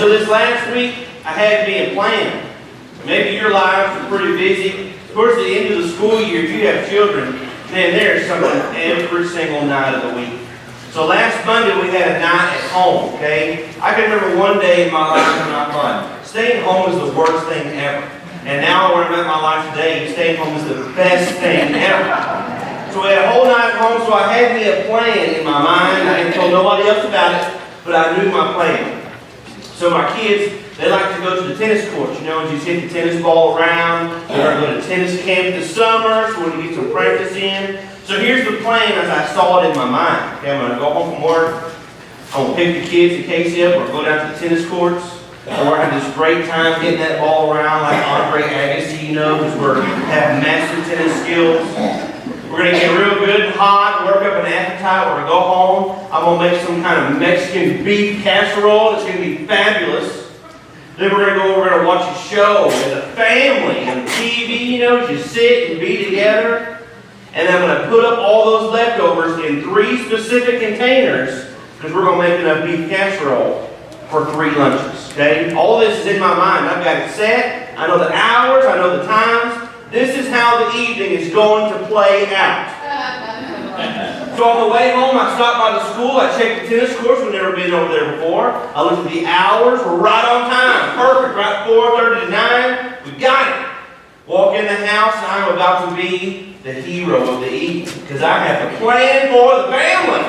so this last week, I had me a plan. Maybe your lives are pretty busy. Towards the end of the school year, if you have children, man, there's something every single night of the week. So last Monday, we had a night at home, okay? I can remember one day in my life when I thought, staying home is the worst thing ever. And now where I'm at in my life today, staying home is the best thing ever. So we had a whole night at home, so I had me a plan in my mind. I didn't tell nobody else about it, but I knew my plan. So my kids, they like to go to the tennis courts, you know, and just hit the tennis ball around. They're going to go to tennis camp this summer, so we can get some practice in. So here's the plan as I saw it in my mind. Okay, I'm going to go home from work. I'm going to pick the kids in Casey up. We're going to go down to the tennis courts. And we're having this great time getting that ball around like Andre Agassi, you know, because we have massive tennis skills. We're going to get real good and hot, work up an appetite. We're going to go home. I'm going to make some kind of Mexican beef casserole. It's going to be fabulous. Then we're going to go over and watch a show as a family on TV, you know, just sit and be together. And I'm going to put up all those leftovers in 3 specific containers because we're going to make enough beef casserole for 3 lunches, okay? All this is in my mind. I've got it set. I know the hours. I know the times. This is how the evening is going to play out. So on the way home, I stopped by the school. I checked the tennis courts. We've never been over there before. I looked at the hours. We're right on time. Perfect. Right 4:30 to 9. We got it. Walk in the house, and I'm about to be the hero of the evening because I have a plan for the family.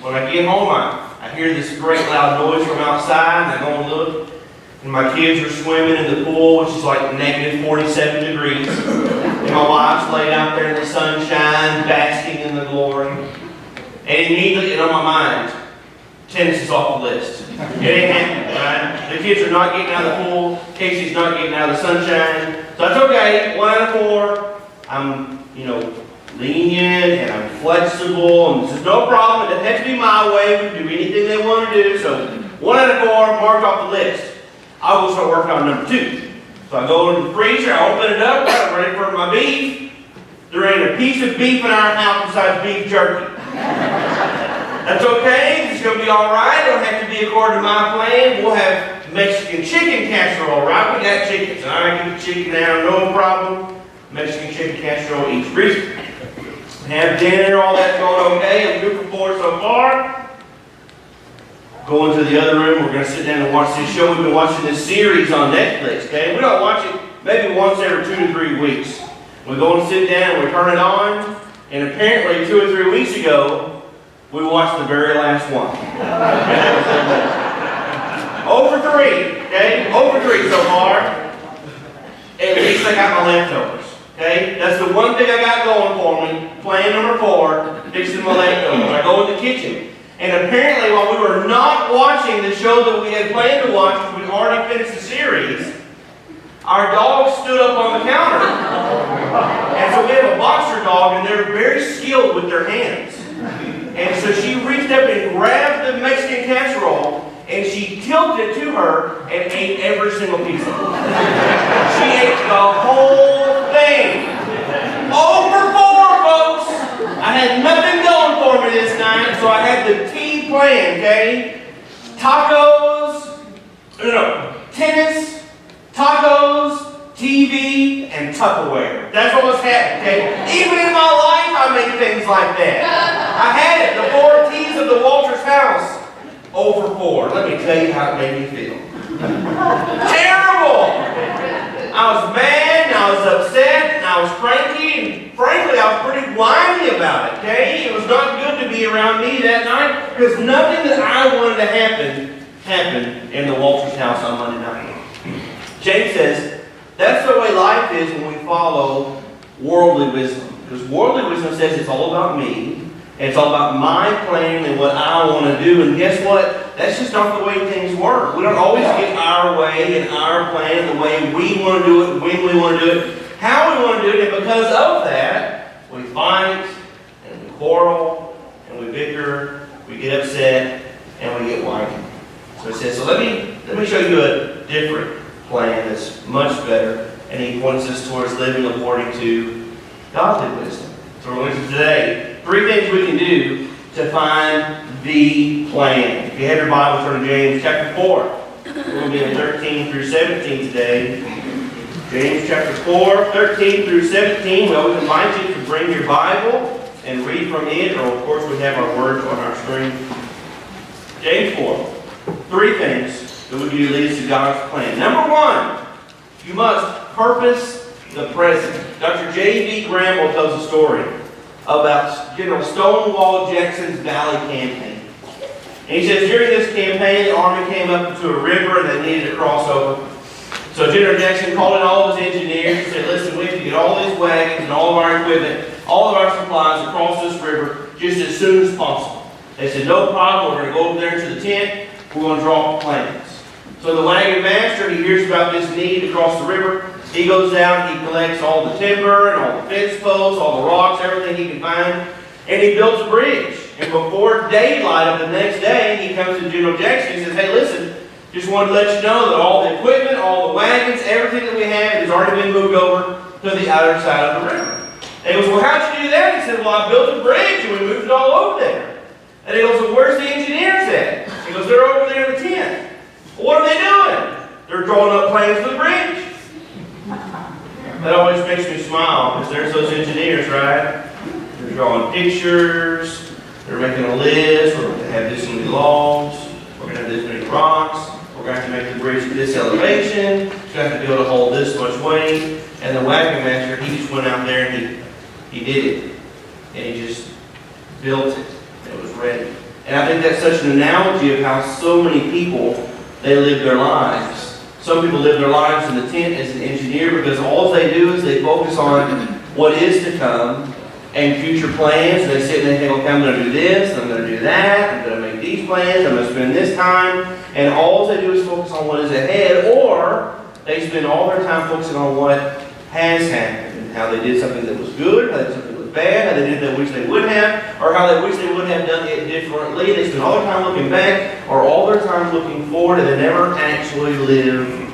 When I get home, I hear this great loud noise from outside, and I go and look, and my kids are swimming in the pool, which is like negative 47 degrees. And my wife's laid out there in the sunshine, basking in the glory. And immediately, on my mind, tennis is off the list. It ain't happening, right? The kids are not getting out of the pool. Casey's not getting out of the sunshine. So that's okay. 1 out of 4. I'm, lenient and I'm flexible. And this is no problem. It doesn't have to be my way. We can do anything they want to do. So 1 out of 4, marked off the list. I will start working on number 2. So I go into the freezer, I open it up, I'm ready for my beef. There ain't a piece of beef in our house besides beef jerky. That's okay, it's going to be all right. It don't have to be according to my plan. We'll have Mexican chicken casserole, right? We got chickens. All right, get the chicken down, no problem. Mexican chicken casserole each freezer. Have dinner, all that's going okay. I'm good for 4 so far. Go into the other room. We're going to sit down and watch this show. We've been watching this series on Netflix, okay? We don't watch it maybe once every 2 to 3 weeks. We go and sit down and we turn it on, and apparently 2 or 3 weeks ago, we watched the very last one. 0 for 3, okay? 0 for 3 so far. At least I got my leftovers, okay? That's the one thing I got going for me. Plan number 4, fixing my leftovers. I go in the kitchen. And apparently, while we were not watching the show that we had planned to watch, because we'd already finished the series, our dog stood up on the counter. And so we have a boxer dog, and they're very skilled with their hands. And so she reached up and grabbed the Mexican casserole, and she tilted it to her and ate every single piece of it. She ate the whole thing. 0 for 4, folks! I had nothing going for me this night, so I had the T plan, okay? Tennis, tacos, TV, and Tupperware. That's what was happening, okay? Even in my life, I make things like that. I had it, the 4 T's of the Walters house. 0 for 4. Let me tell you how it made me feel. Terrible! I was mad, and I was upset, and I was cranky, and frankly, I was pretty whiny about it, okay? It was not good to be around me that night, because nothing that I wanted to happen happened in the Walters house on Monday night. James says, that's the way life is when we follow worldly wisdom. Because worldly wisdom says it's all about me, and it's all about my plan and what I want to do, and guess what? That's just not the way things work. We don't always get our way and our plan the way we want to do it, when we want to do it, how we want to do it, and because of that, we fight, and we quarrel, and we bicker, we get upset, and we get whiny. So he says, so let me show you a different plan that's much better, and he points us towards living according to godly wisdom. So we're going to today 3 things we can do to find the plan. If you have your Bible, turn to James chapter 4. We're going to be in 13 through 17 today. James chapter 4, 13 through 17. We always invite you to bring your Bible and read from it, or of course we have our words on our screen. James 4. 3 things that would do lead us to God's plan. Number 1, you must purpose the present. Dr. J.B. Gramble tells a story about General Stonewall Jackson's Valley Campaign. And he says during this campaign, the army came up to a river and they needed to cross over. So General Jackson called in all of his engineers and said, listen, we have to get all these wagons and all of our equipment, all of our supplies across this river just as soon as possible. They said, no problem, we're going to go over there into the tent, we're going to draw up plans. So the wagon master, he hears about this need to cross the river. He goes down, he collects all the timber and all the fence posts, all the rocks, everything he can find, and he builds a bridge. And before daylight of the next day, he comes to General Jackson and says, hey, listen, just wanted to let you know that all the equipment, all the wagons, everything that we have has already been moved over to the other side of the river. And he goes, well, how'd you do that? He said, well, I built a bridge and we moved it all over there. And he goes, well, where's the engineers at? He goes, they're over there in the tent. Well, what are they doing? They're drawing up plans for the bridge. That always makes me smile, because there's those engineers, right? They're drawing pictures, they're making a list, we're going to have this many logs, we're going to have this many rocks, we're going to have to make the bridge at this elevation, we're going to have to be able to hold this much weight. And the wagon master, he just went out there and he did it. And he just built it. And it was ready. And I think that's such an analogy of how so many people, they live their lives. Some people live their lives in the tent as an engineer because all they do is they focus on what is to come and future plans. And they sit and they think, okay, I'm going to do this, I'm going to do that, I'm going to make these plans, I'm going to spend this time. And all they do is focus on what is ahead, or they spend all their time focusing on what has happened and how they did something that was good, how they did something that was bad, how they did that which they would have, or how they wish they would have done it differently. They spend all their time looking back or all their time looking forward, and they never actually live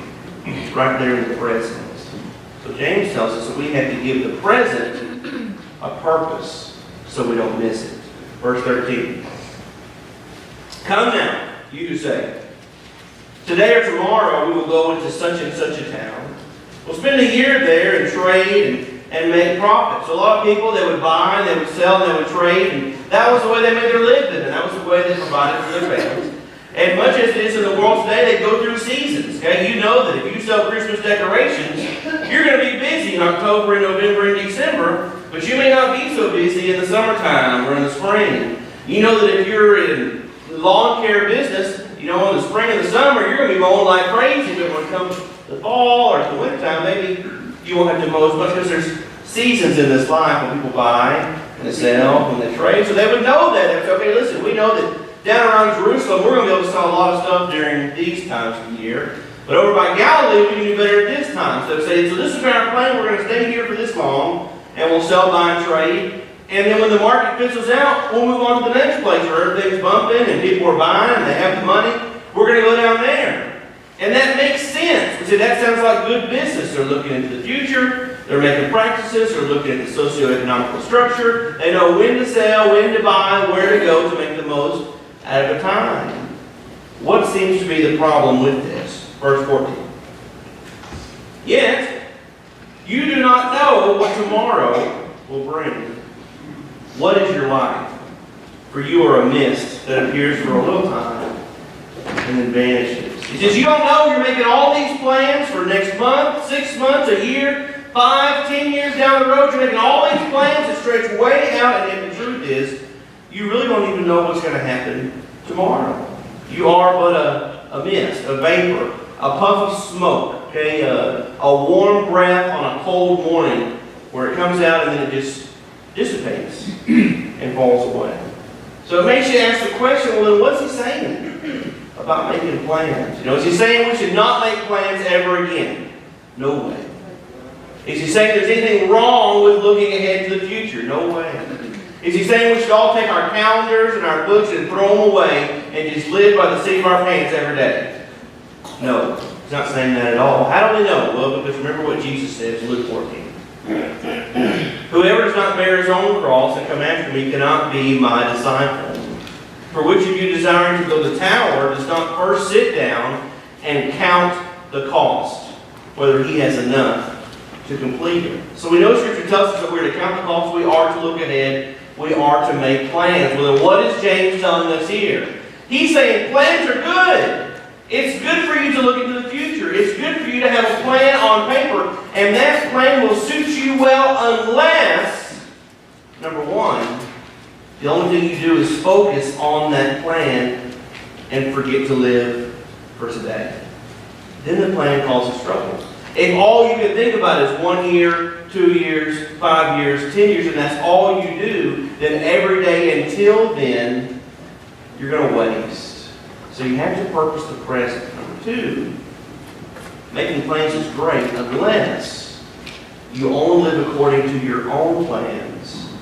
right there in the present. So James tells us that we have to give the present a purpose so we don't miss it. Verse 13. Come now, you who say, today or tomorrow we will go into such and such a town. We'll spend a year there and trade and make profit. So a lot of people, they would buy, they would sell, they would trade, and that was the way they made their living, and that was the way they provided for their families. And much as it is in the world today, they go through seasons. Okay? You know that if you sell Christmas decorations, you're going to be busy in October and November and December, but you may not be so busy in the summertime or in the spring. You know that if you're in lawn care business, you know, in the spring and the summer, you're going to be mowing like crazy, but when it comes to the fall or to the wintertime, maybe you won't have to mow as much because there's seasons in this life when people buy and they sell, when they trade. So they would know that. They would say, okay, listen, we know that down around Jerusalem, we're going to be able to sell a lot of stuff during these times of the year. But over by Galilee, we can do better at this time. So they say, so this is our plan. We're going to stay here for this long, and we'll sell, buy, and trade. And then when the market fizzles out, we'll move on to the next place where everything's bumping and people are buying and they have the money. We're going to go down there. And that makes sense. We say that sounds like good business. They're looking into the future. They're making practices. They're looking at the socioeconomic structure. They know when to sell, when to buy, where to go to make the most out of a time. What seems to be the problem with this? Verse 14. Yet, you do not know what tomorrow will bring. What is your life? For you are a mist that appears for a little time and then vanishes. He says, you don't know you're making all these plans for next month, 6 months, a year, 5, 10 years down the road. You're making all these plans that stretch way out, and yet the truth is, you really don't even know what's going to happen tomorrow. You are but a mist, a vapor, a puff of smoke, okay, a warm breath on a cold morning where it comes out and then it just dissipates and falls away. So it makes you ask the question, well, then what's he saying about making plans? You know, is he saying we should not make plans ever again? No way. Is he saying there's anything wrong with looking ahead to the future? No way. Is he saying we should all take our calendars and our books and throw them away and just live by the seat of our pants every day? No. He's not saying that at all. How do we know? Well, because remember what Jesus said in Luke 14. Whoever does not bear his own cross and come after me cannot be my disciple. For which of you desiring to build a tower does not first sit down and count the cost, whether he has enough to complete it? So we know Scripture tells us that we're to count the cost, we are to look ahead, we are to make plans. Well, then what is James telling us here? He's saying plans are good. It's good for you to look into the future. It's good for you to have a plan on paper, and that plan will suit you well unless, number one, the only thing you do is focus on that plan and forget to live for today. Then the plan causes trouble. If all you can think about is 1 year, 2 years, 5 years, 10 years, and that's all you do, then every day until then, you're going to waste. So you have to purpose the present. Number two, making plans is great unless you only live according to your own plans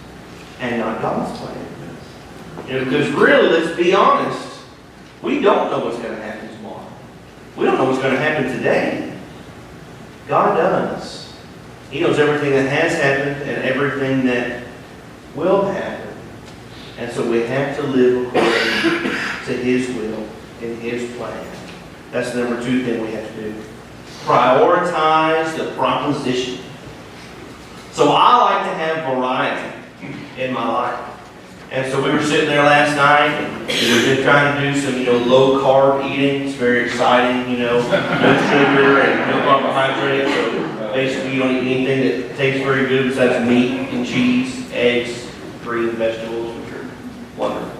and not God's plans. Because really, let's be honest, we don't know what's going to happen tomorrow. We don't know what's going to happen today. God does. He knows everything that has happened and everything that will happen. And so we have to live according to His will and His plan. That's the number two thing we have to do. Prioritize the proposition. So I like to have variety in my life. And so we were sitting there last night, and we've been trying to do some, low-carb eating. It's very exciting, no sugar and no carbohydrates. So basically, you don't eat anything that tastes very good besides meat and cheese, eggs, green vegetables, which are wonderful.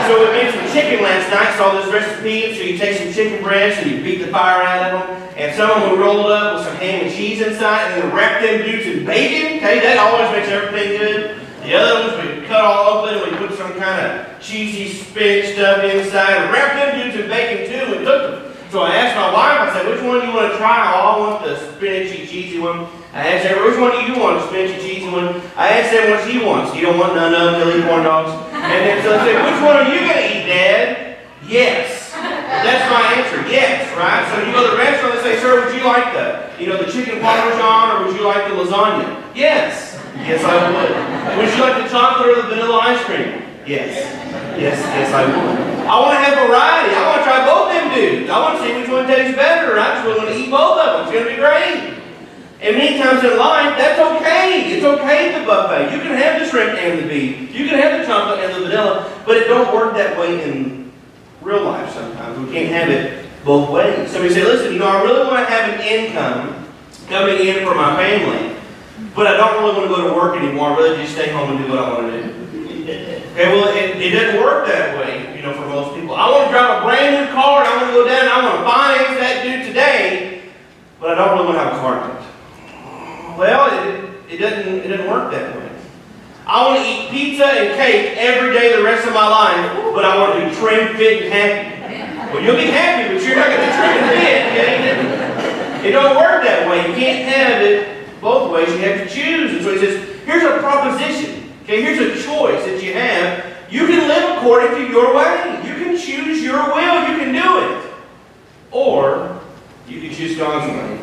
So we made some chicken last night, saw this recipe. So you take some chicken breasts and you beat the fire out of them. And some of them we rolled up with some ham and cheese inside, and then wrapped them dudes in bacon. Okay, that always makes everything good. The other ones we cut all open and we put some kind of cheesy spinach stuff inside and wrapped them dudes in bacon too and cooked them. So I asked my wife, I said, which one do you want to try? Oh, I want the spinachy cheesy one. I asked her, which one do you want? The spinachy cheesy one. I asked her what she wants. You don't want none of them, they'll eat corn dogs. And then so I said, which one are you going to eat, Dad? Yes. That's my answer, yes, right? So you go to the restaurant and say, sir, would you like the chicken parmesan or would you like the lasagna? Yes. Yes, I would. Would you like the chocolate or the vanilla ice cream? Yes. Yes, I would. I want to have variety. I want to try both them dudes. I want to see which one tastes better. I just really want to eat both of them. It's going to be great. And many times in life, that's okay. It's okay at the buffet. You can have the shrimp and the beef. You can have the chocolate and the vanilla, but it don't work that way in real life sometimes. We can't have it both ways. Somebody say, listen, I really want to have an income coming in for my family, but I don't really want to go to work anymore. I'd rather just stay home and do what I want to do. Okay, well, it doesn't work that way, for most people. I want to drive a brand new car, and I want to go down, and I want to finance that dude today, but I don't really want to have a car note. Well, it doesn't work that way. I want to eat pizza and cake every day the rest of my life, but I want to be trim, fit, and happy. Well, you'll be happy, but you're not going to be trim and fit. Okay? It don't work that way. You can't have it both ways. You have to choose. And so he says, here's a proposition. Okay, here's a choice that you have. You can live according to your way. You can choose your will. You can do it. Or you can choose God's way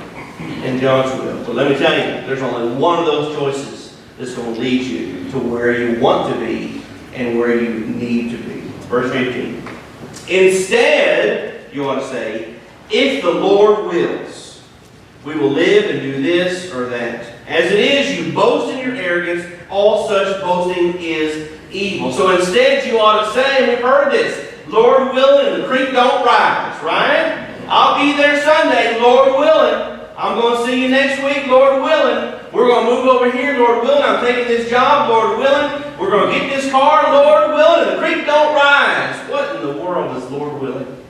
and God's will. But let me tell you, there's only one of those choices that's going to lead you to where you want to be and where you need to be. Verse 15. Instead, you ought to say, if the Lord wills, we will live and do this or that. As it is, you boast in your arrogance. All such boasting is evil. So instead, you ought to say, and we've heard this, Lord willing, the creek don't rise, right? I'll be there Sunday, Lord willing. I'm going to see you next week, Lord willing. We're going to move over here, Lord willing. I'm taking this job, Lord willing. We're going to get this car, Lord willing, and the creek don't rise. What in the world does Lord willing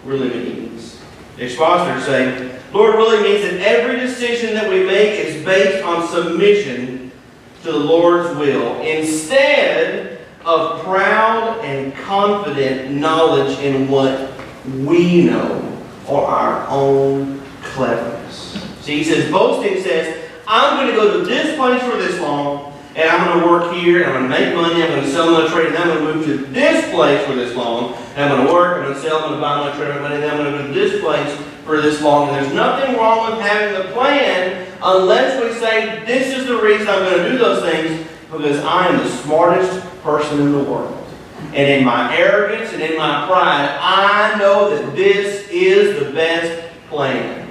really means? The expositors say, Lord willing means that every decision that we make is based on submission to the Lord's will, instead of proud and confident knowledge in what we know or our own cleverness. See, he says, boasting says, I'm going to go to this place for this long, and I'm going to work here, and I'm going to make money, I'm going to sell my trade, and I'm going to move to this place for this long, and I'm going to work, I'm going to sell, I'm going to buy my trade, and then I'm going to go to this place for this long. And there's nothing wrong with having the plan unless we say, this is the reason I'm going to do those things, because I am the smartest person in the world. And in my arrogance and in my pride, I know that this is the best plan.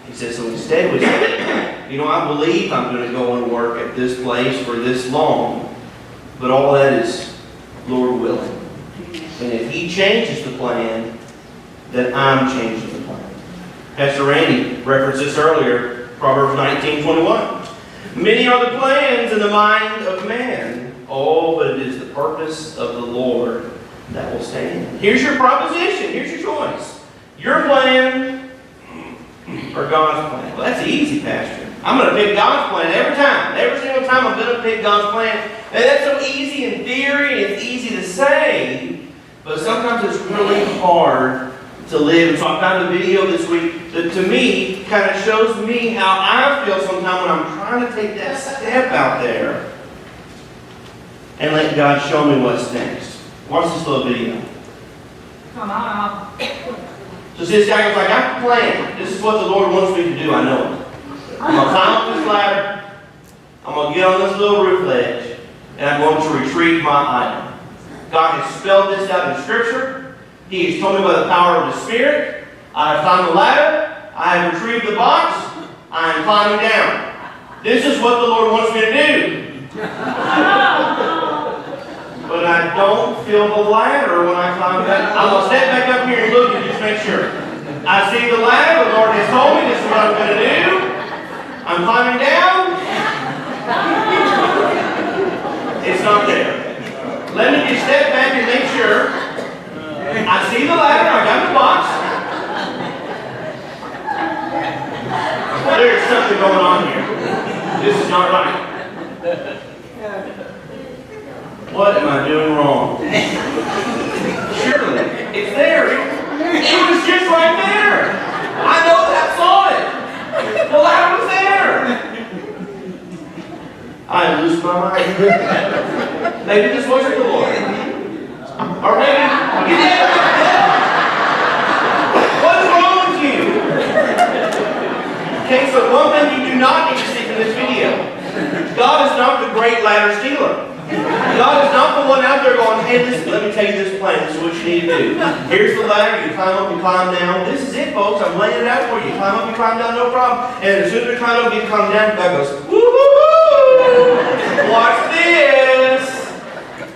He says, so instead we say, you know, I believe I'm going to go and work at this place for this long. But all that is Lord willing. And if He changes the plan, then I'm changing the plan. Pastor Randy referenced this earlier, Proverbs 19:21. Many are the plans in the mind of man. Oh, but it is the purpose of the Lord that will stand. Here's your proposition. Here's your choice. Your plan or God's plan. Well, that's easy, Pastor. I'm going to pick God's plan every time. Every single time I'm going to pick God's plan. And that's so easy in theory, and it's easy to say, but sometimes it's really hard to live. And so I found a video this week that to me kind of shows me how I feel sometimes when I'm trying to take that step out there and let God show me what's next. Watch this little video. Come on. So see, this guy goes like, I have a plan. This is what the Lord wants me to do. I know it. I'm going to climb up this ladder. I'm going to get on this little roof ledge. And I'm going to retrieve my item. God has spelled this out in Scripture. He has told me by the power of the Spirit. I have climbed the ladder. I have retrieved the box. I am climbing down. This is what the Lord wants me to do. But I don't feel the ladder when I climb back. I'm going to step back up here and look and just make sure. I see the ladder. The Lord has told me this is what I'm going to do. I'm climbing down. It's not there. Let me just step back and make sure. I see the ladder. I got the box. There's something going on here. This is not right. What am I doing wrong? Surely, it's there. It was just right there. I know that. Saw it. The ladder was there. I lose my mind. Maybe this wasn't the Lord. Or maybe you did. What's wrong with you? Okay, so one thing you do not need to see from this video. God is not the great ladder stealer. God is not the one out there going, hey, listen, let me tell you this plan. This is what you need to do. Here's the ladder. You climb up and climb down. This is it, folks. I'm laying it out for you. Climb up and climb down, no problem. And as soon as we climb up and climb down, God goes, woo-hoo-hoo! Watch this.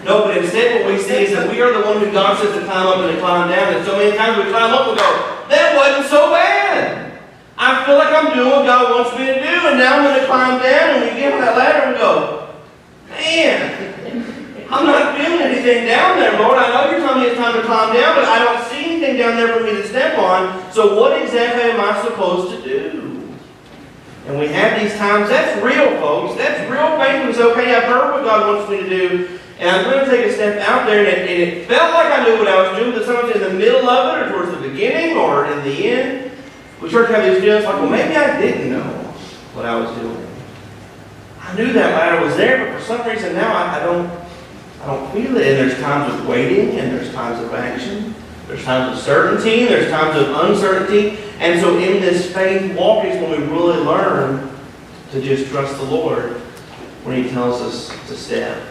No, but instead what we see is that we are the one who God says to climb up and to climb down. And so many times we climb up and go, that wasn't so bad. I feel like I'm doing what God wants me to do. And now I'm going to climb down and we get on that ladder and we go, man, I'm not feeling anything down there, Lord. I know you're telling me it's time to climb down, but I don't see anything down there for me to step on. So what exactly am I supposed to do? And we have these times. That's real, folks. That's real faith. We say, okay, I've heard what God wants me to do, and I'm going to take a step out there. And it felt like I knew what I was doing, but sometimes in the middle of it, or towards the beginning, or in the end, we start to have these feelings like, well, maybe I didn't know what I was doing. I knew that ladder was there, but for some reason now I don't feel it. And there's times of waiting, and there's times of action. There's times of certainty, and there's times of uncertainty. And so in this faith walk is when we really learn to just trust the Lord when He tells us to step.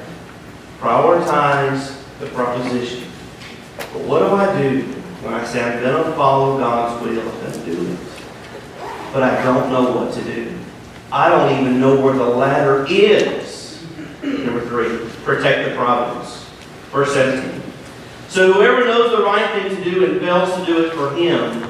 Prioritize the proposition. But what do I do when I say I'm going to follow God's will and do it, but I don't know what to do? I don't even know where the ladder is. Number 3, protect the providence. Verse 17. So whoever knows the right thing to do and fails to do it for him,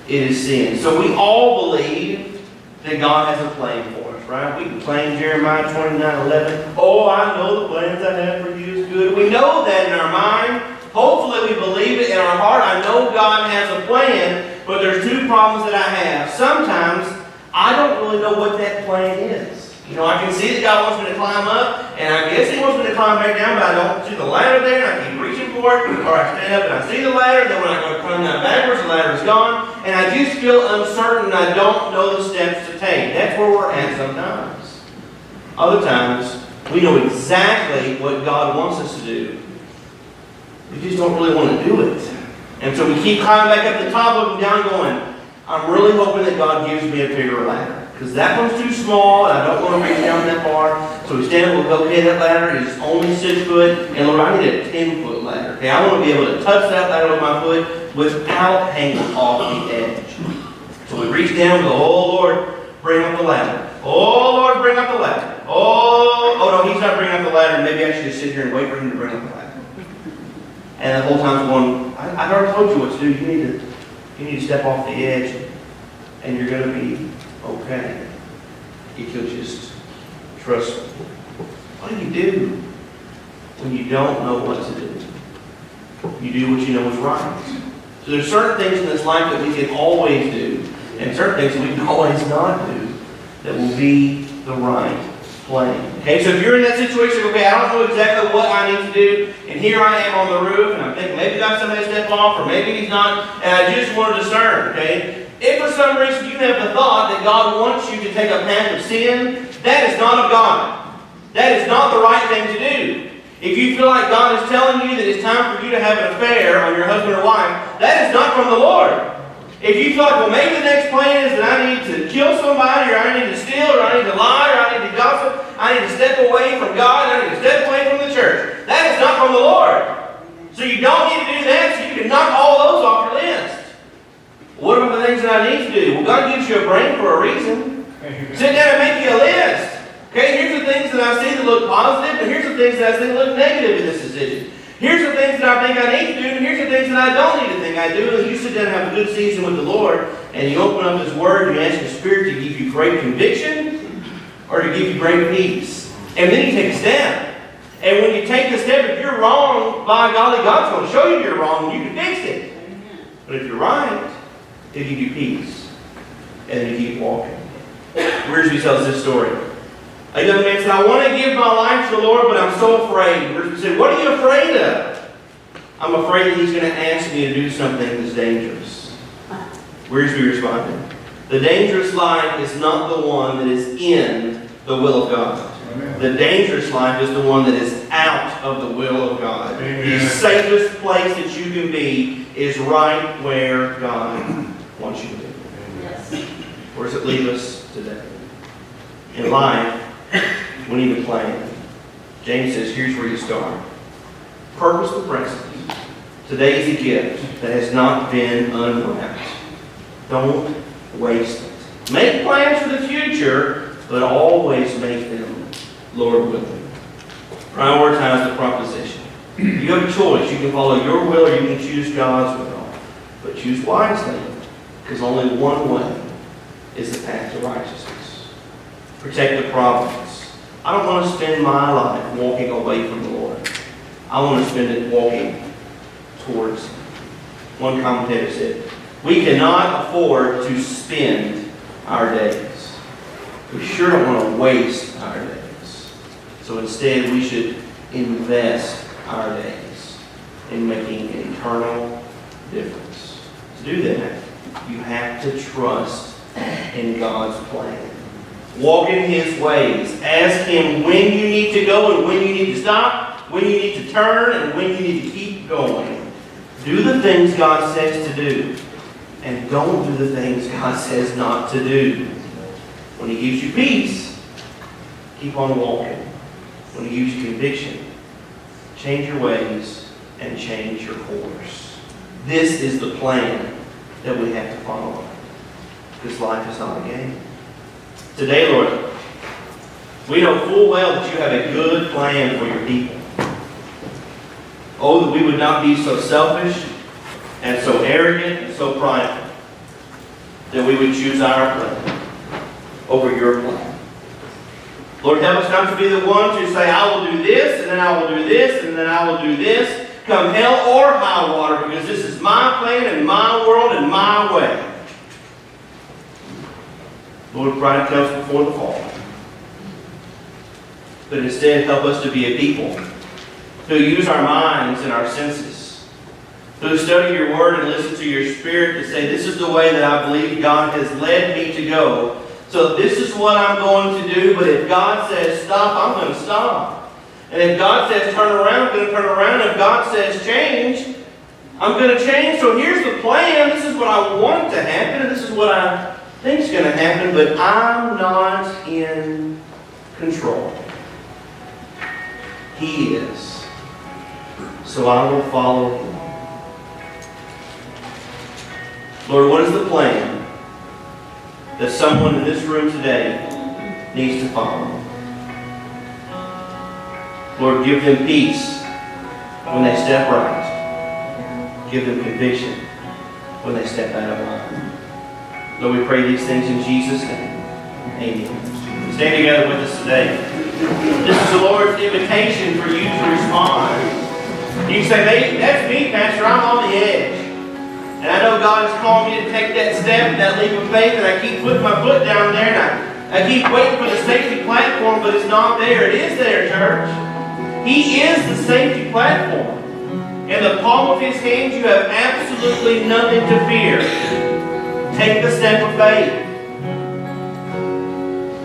it is sin. So we all believe that God has a plan for us, right? We can claim Jeremiah 29:11. Oh, I know the plans I have for you is good. We know that in our mind. Hopefully we believe it in our heart. I know God has a plan, but there's 2 problems that I have. Sometimes I don't really know what that plan is. You know, I can see that God wants me to climb up, and I guess He wants me to climb back down, but I don't see the ladder there, and I keep reaching for it, or I stand up and I see the ladder, and then when I go to climb down backwards, the ladder's gone, and I just feel uncertain, and I don't know the steps to take. That's where we're at sometimes. Other times, we know exactly what God wants us to do. We just don't really want to do it. And so we keep climbing back up the top, looking down, going, I'm really hoping that God gives me a bigger ladder. Because that one's too small, and I don't want to reach down that far. So he's standing with, okay, that ladder is only 6 foot, and Lord, I need a 10-foot ladder. Okay, I want to be able to touch that ladder with my foot without hanging off the edge. So we reach down and go, oh Lord, bring up the ladder. Oh Lord, bring up the ladder. Oh no, he's not bringing up the ladder. Maybe I should just sit here and wait for him to bring up the ladder. And the whole time I'm going, I've already told you what to do. You need to step off the edge, and you're going to be okay. If you'll just trust me. What do you do when you don't know what to do? You do what you know is right. So there's certain things in this life that we can always do, and certain things that we can always not do that will be the right plan. Okay, so if you're in that situation, okay, I don't know exactly what I need to do, and here I am on the roof, and I'm thinking maybe God's somebody to step off, or maybe He's not, and I just want to discern, okay? If for some reason you have the thought that God wants you to take a path of sin, that is not of God. That is not the right thing to do. If you feel like God is telling you that it's time for you to have an affair on your husband or wife, that is not from the Lord. If you feel like, well, maybe the next plan is that I need to kill somebody, or I need to steal, or I need to lie, or I need to gossip, I need to step away from God, I need to step away from the church, that is not from the Lord. So you don't need to do that, so you can knock all those off your list. What about the things that I need to do? Well, God gives you a brain for a reason. Sit down and make you a list. Okay, here's the things that I see that look positive, and here's the things that I see that look negative in this decision. Here's the things that I think I need to do, and here's the things that I don't need to think I do. And you sit down and have a good season with the Lord, and you open up His Word, and you ask the Spirit to give you great conviction, or to give you great peace. And then you take a step. And when you take the step, if you're wrong, by golly, God's going to show you you're wrong, and you can fix it. But if you're right, He'll give you peace. And then you keep walking. Wiersbe tells this story. A young man said, I want to give my life to the Lord, but I'm so afraid. Wiersbe said, what are you afraid of? I'm afraid that He's going to ask me to do something that's dangerous. Wiersbe responded, the dangerous life is not the one that is in the will of God. Amen. The dangerous life is the one that is out of the will of God. Amen. The safest place that you can be is right where God wants you to be. Yes. Where does it leave us today? In life, we need a plan. James says, here's where you start. Purpose the present. Today is a gift that has not been unwrapped. Don't waste it. Make plans for the future, but always make them Lord willing. Prioritize the proposition. You have a choice. You can follow your will or you can choose God's will. But choose wisely, because only one way is the path to righteousness. Protect the providence. I don't want to spend my life walking away from the Lord. I want to spend it walking towards Him. One commentator said, we cannot afford to spend our days. We sure don't want to waste our days. So instead, we should invest our days in making an eternal difference. To do that, you have to trust in God's plan. Walk in His ways. Ask Him when you need to go and when you need to stop, when you need to turn and when you need to keep going. Do the things God says to do. And don't do the things God says not to do. When He gives you peace, keep on walking. When He gives you conviction, change your ways and change your course. This is the plan that we have to follow. Because life is not a game. Today, Lord, we know full well that you have a good plan for your people. Oh, that we would not be so selfish and so arrogant and so prideful that we would choose our plan over your plan. Lord, help us not to be the ones who say, I will do this, and then I will do this, and then I will do this, come hell or high water, because this is my plan and my world and my way. Lord, pride comes before the fall. But instead, help us to be a people who use our minds and our senses, who study your word and listen to your Spirit to say, this is the way that I believe God has led me to go. So this is what I'm going to do, but if God says stop, I'm going to stop. And if God says turn around, I'm going to turn around. If God says change, I'm going to change. So here's the plan. This is what I want to happen, and this is what I think is going to happen, but I'm not in control. He is. So I will follow Him. Lord, what is the plan that someone in this room today needs to follow? Lord, give them peace when they step right. Give them conviction when they step out of line. Lord, we pray these things in Jesus' name. Amen. Stand together with us today. This is the Lord's invitation for you to respond. You can say, that's me, Pastor. I'm on the edge. And I know God is calling me to take that step, that leap of faith, and I keep putting my foot down there, and I keep waiting for the safety platform, but it's not there. It is there, church. He is the safety platform. In the palm of His hand, you have absolutely nothing to fear. Take the step of faith.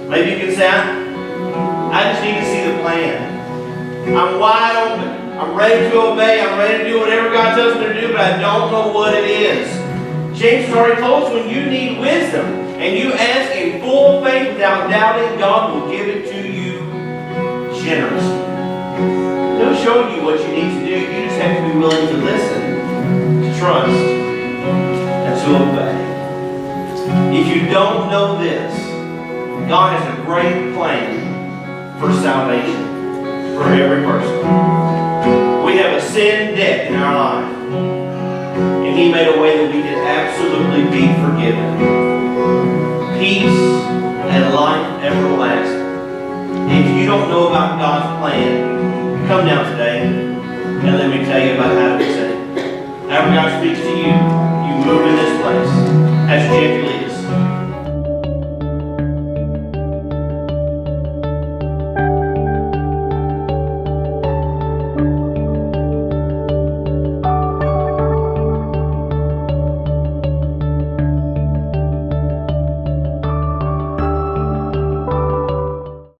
Maybe you can say, I just need to see the plan. I'm wide open. I'm ready to obey. I'm ready to do whatever God tells me to do, but I don't know what it is. James has already told us when you need wisdom and you ask in full faith without doubting, God will give it to you generously. He'll show you what you need to do. You just have to be willing to listen, to trust, and to obey. If you don't know this, God has a great plan for salvation for every person. We have a sin debt in our life, and He made a way that we could absolutely be forgiven. Peace and life everlasting. If you don't know about God's plan, come down today and let me tell you about how to be saved. However God speaks to you,